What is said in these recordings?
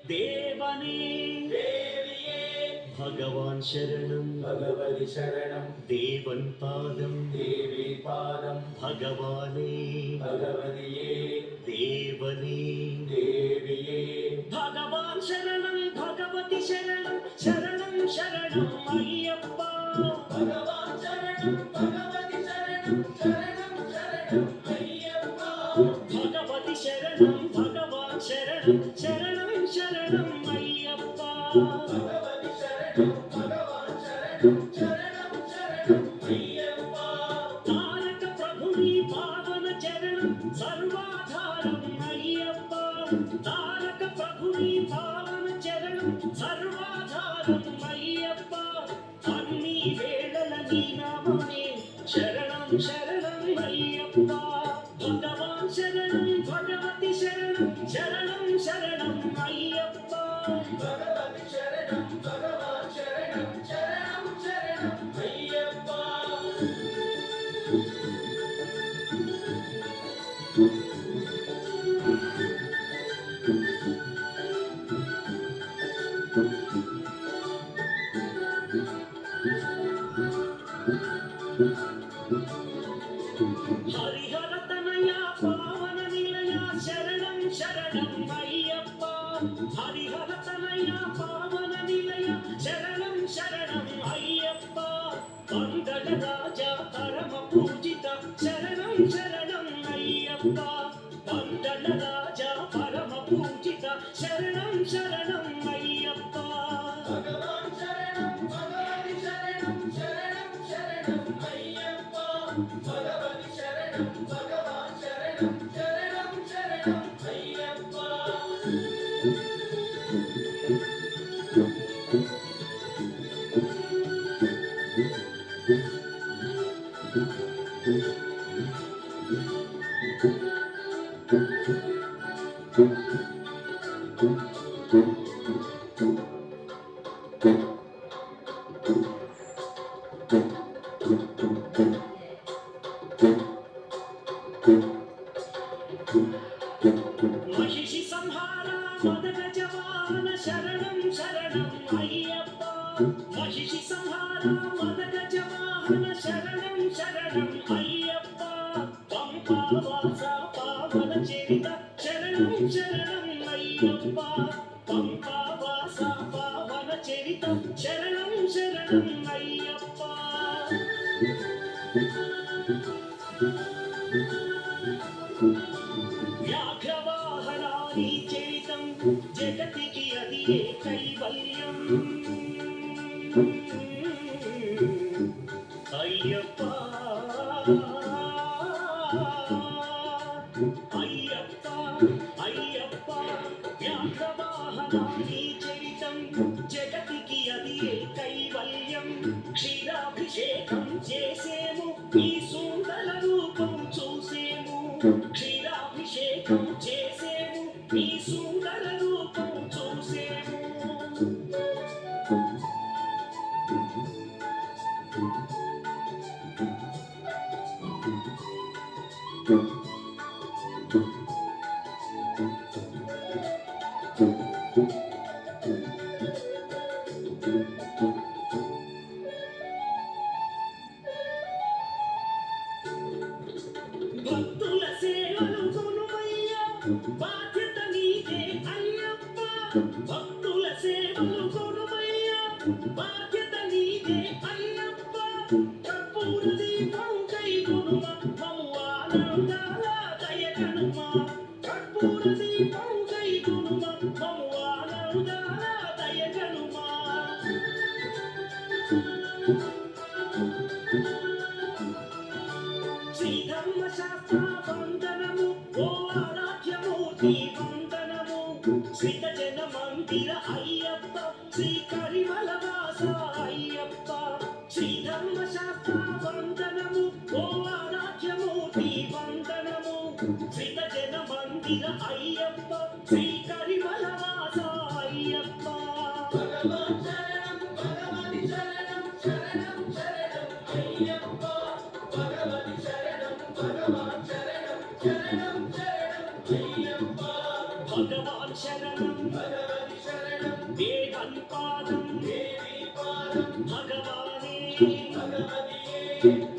தேவனே தேவியே பகவான் சரணம் பகவதி சரணம் தேவன் பாதம் தேவி பாதம் பகவானே பகவதியே தேவனே தேவியே பகவான் சரணம் பகவதி சரணம் சரணம் சரணம் ஐயப்பா பகவான் சரணம் பகவதி சரணம் சரணம் சரணம் ஐயப்பா பகவதி சரணம் பகவான் சரணம் சரணம் சரணம் ஐயப்பா பகவதி சரணம் பகவான் சரணம் சரணம் சரணம் ஐயப்பா தாரக பிரபுவி பாவன சரணம் சர்வாధాரம் ஐயப்பா தாரக பிரபுவி பாవన చరణం సర్వాధారం అయ్యప్ప అన్ని వేళల నీ నామమే శరణం శరణం అయ్యప్ప భగవాన్ శరణం భగవతి శరణం శరణం శరణం అయ్యప్ప భగవతి శరణం భగవాన్ శరణం శరణం శరణం అయ్యప్పా హరిహర తనయ పావన నిలయ శరణం శరణం అయ్యప్ప హరిహర తనయ పావన నిలయ శరణం శరణం అయ్యప్ప పందల రాజా పరమ పూజిత శరణం శరణం అయ్యప్ప పందల రాజా పరమ పూజిత శరణం శరణం అయ్యప్ప భగవాన్ శరణం భగవతి శరణం శరణం శరణం అయ్యప్పా భగవతి శరణం భగవాన్ శరణం శరణం శరణం అయ్యప్పా మహిషి సంహార మదగ జవాన శరణం శరణం అయ్యప్ప మహిషి సంహార మదగ జవాన శరణం శరణం అయ్యప్ప పంపావాస పావన చరిత శరణం శరణం అయ్యప్ప పంపావాస పావన చరిత శరణం శరణం అయ్యప్ప వ్యాఘ్రవాహనాని చరితం జగతికి అది ఏ కైవల్యం అయ్యప్ప అయ్యప్ప అయ్యప్ప వ్యాఘ్రవాహనాని చరితం జగతికి అది ఏ కైవల్యం క్షీరాభిషేకం చేసేము ఈ సుందర రూపం చూసేము క్షీరాభిషేకం చేసేము ఈ సుందర రూపం చూసేము భక్తుల సేవలు కొనుమయ్యా బాధ్యత నీదే అయ్యప్ప భక్తుల సేవలు కొనుమయ్యా బాధ్యత నీదే అయ్యప్ప కర్పూర దీపం కై కొనుమ మము ఆనందాల దయగనుమ కర్పూర దీపం కై కొనుమ మము ఆనందాల దయగనుమ శ్రీధర్మ శాస్త్ర వందనము ఓ ఆరాధ్యమూర్తి వందనము శ్రీత జన మందిర అయ్యప్ప శ్రీ కరిమల వాస అయ్యప్ప శ్రీధర్మ శాస్త్ర వందనము ఓ ఆరాధ్యమూర్తి వందనము శ్రీత జన మందిర అయ్యప్ప శ్రీ కరిమల వాస అయ్యప్ప భగవాన్ శరణం భగవతి శరణం శరణం శరణం అయ్యప్పా భగవతి శరణం భగవాన్ శరణం శరణం శరణం అయ్యప్పా భగవాన్ శరణం భగవతి దేవన్ పాదం భగవానే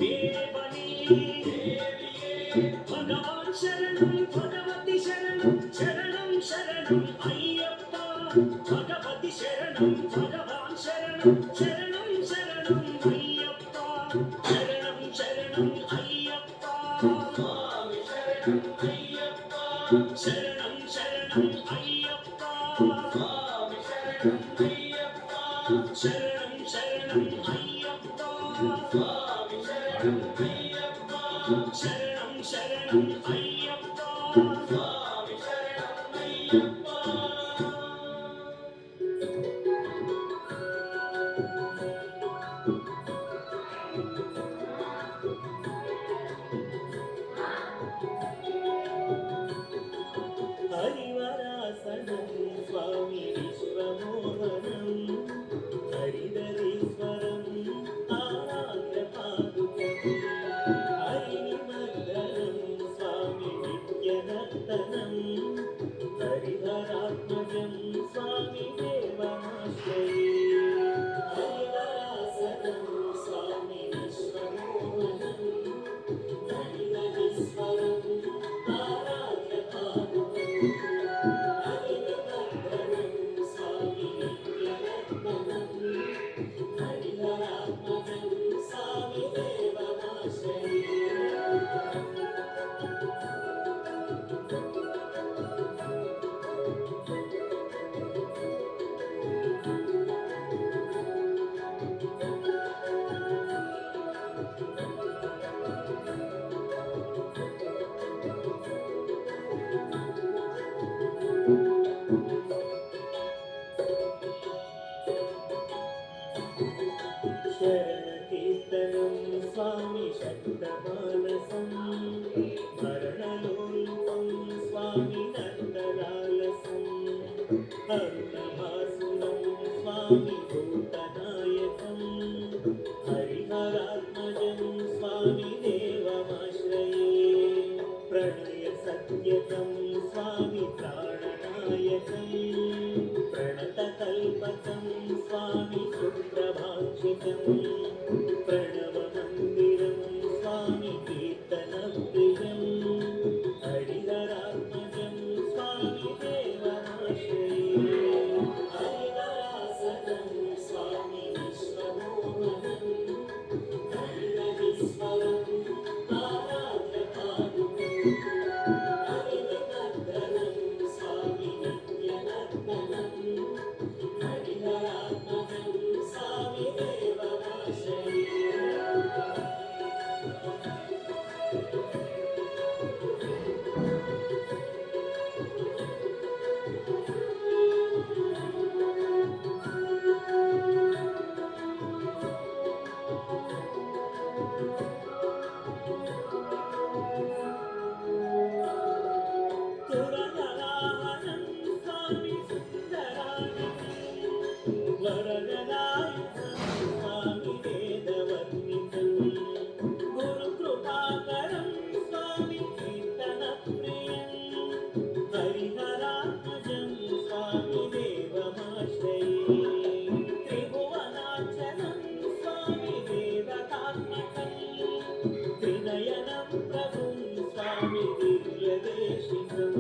దేవని భగవాన్ శరణం భగవతి శరణం శరణం శరణం అయ్యప్ప భగవతి శరణం భగవాన్ శరణం శరణం శరణం అయ్యప్ప శరణం శరణం అయ్యప్ప స్వామి శరణం అయ్యప్ప శరణం శరణం అయ్యప్ప స్వామి శరణం అయ్యప్ప శరణం శరణం అయ్యప్ప స్వామి శరణం అయ్యప్ప శరణం శరణం అయ్యప్ప స్వామి శరణం అయ్యప్ప హరివరాసనం స్వామి విశ్వమోహనం హరిధరీశ్వరం ఆరాధ్య పాదుకం హరినిమర్దనం స్వామి నిత్యనర్తనం హరిహరాత్మజం స్వామి దేవమాశ్రయే హరివరాసనం స్వామి విశ్వమోహనం హరిధరీశ్వరం ఆరాధ్య పాదుకం హరినిమర్దనం స్వామి నిత్యనర్తనం హరిహరాత్మజం స్వామి దేవమాశ్రయే శరణకీర్తనం స్వామి శక్తమానసం మరణలోలుపం స్వామి నందలాలసం అరుణభాసురం స్వామి భూతనాయకం హరిహరాత్మజం స్వామి దేవమాశ్రయే ప్రణయ సత్యకం స్వామి ప్రాణనాయకం ప్రణతకల్పకం స్వామి సుప్రభాషితం ప్రణవమందిరం స్వామి కీర్తనప్రియం హరిహరాత్మజం స్వామి దేవమాశ్రయే హరివరాసనం స్వామి విశ్వమోహనం హరిహరీశ్వరం ఆరాధ్య పాదుకం హరినిమర్దనం స్వామి నిత్యనర్తనం హరిహరాత్మజం స్వామి దేవమాశ్రయే తురగలాహనం స్వామి సుందరానికం వరదలాయుధం స్వామి వేదవర్ణితం గురుకృపాకరం స్వామి కీర్తనప్రియం హరిహరాత్మజం స్వామి దేవమాశ్రయే త్రిభువనాచలం స్వామి దేవతాత్మకం త్రినయనం ప్రభుం స్వామి దివ్యదేశికం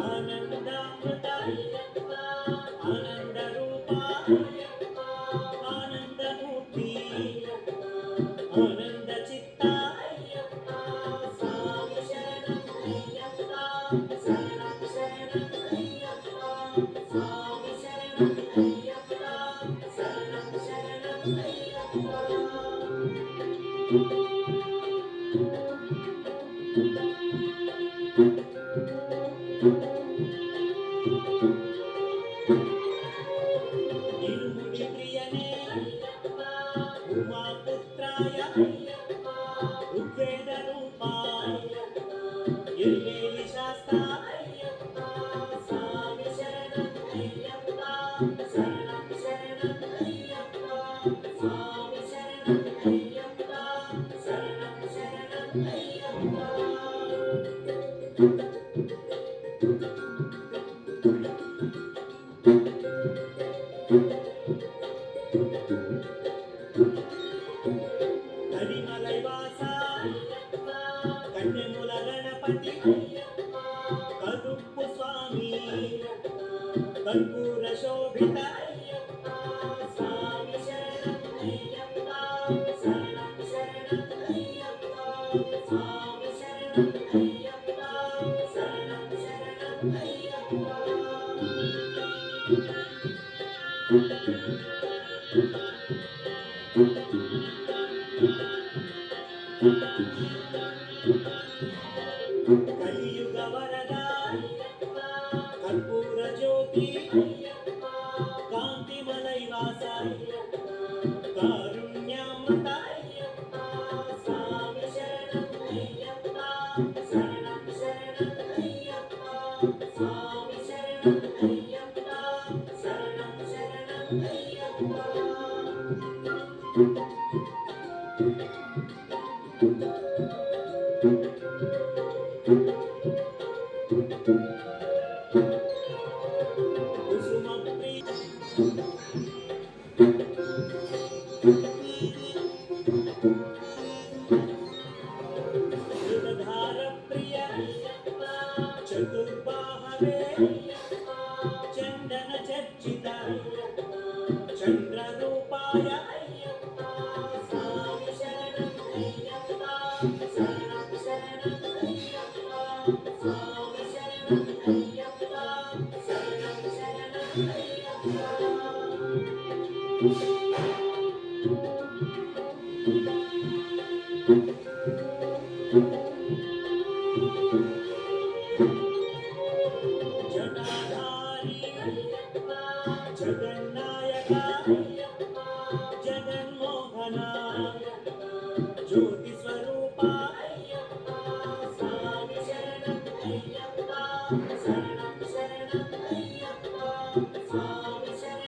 ఆనందామృతాయ్యప్ప ఆనందరూపా అయ్యప్ప ఆనందమూర్తి అయ్యప్ప ఆనందచిత్త అయ్యప్ప స్వామి శరణం అయ్యప్ప శరణం శరణం అయ్యప్ప స్వామి శరణం అయ్యప్ప శరణం శరణం అయ్యప్ప ఇరుముడి ప్రియనే అయ్యప్ప ఉమాపుత్రాయ అయ్యప్ప ఉద్వేద రూపా అయ్యప్ప ఇరువేలి శాస్త్ర అయ్యప్ప స్వామి శరణం అయ్యప్ప శరణం శరణం అయ్యప్ప స్వామి శరణం అయ్యప్ప శరణం శరణం అయ్యప్ప గణపతి కరుపు స్వామి కర్పూర శోభిత స్వామి శరణం అయ్యప్ప శరణం శరణం అయ్యప్ప స్వామి శరణం అయ్యప్ప శరణం శరణం అయ్యప్ప కలియుగ వరద కర్పూర జ్యోతి కాంతిమలై వాస కారుణ్యామృత స్వామి శరణం అయ్యప్ప శరణం శరణం అయ్యప్ప స్వామి శరణం అయ్యప్ప శరణం శరణం అయ్యప్ప కుసుమ ప్రియ ధృతధార ప్రియ చతుర్బాహవే చందన చర్చిత చంద్రరూపాయ స్వామి శరణం అయ్యప్ప శరణం శరణం అయ్యప్ప స్వామి శరణం అయ్యప్ప శరణం శరణం అయ్యప్ప జటాధారి జగన్నాయక జగన్మోహన జ్యోతి స్వరూప స్వామి శరణం అయ్యప్ప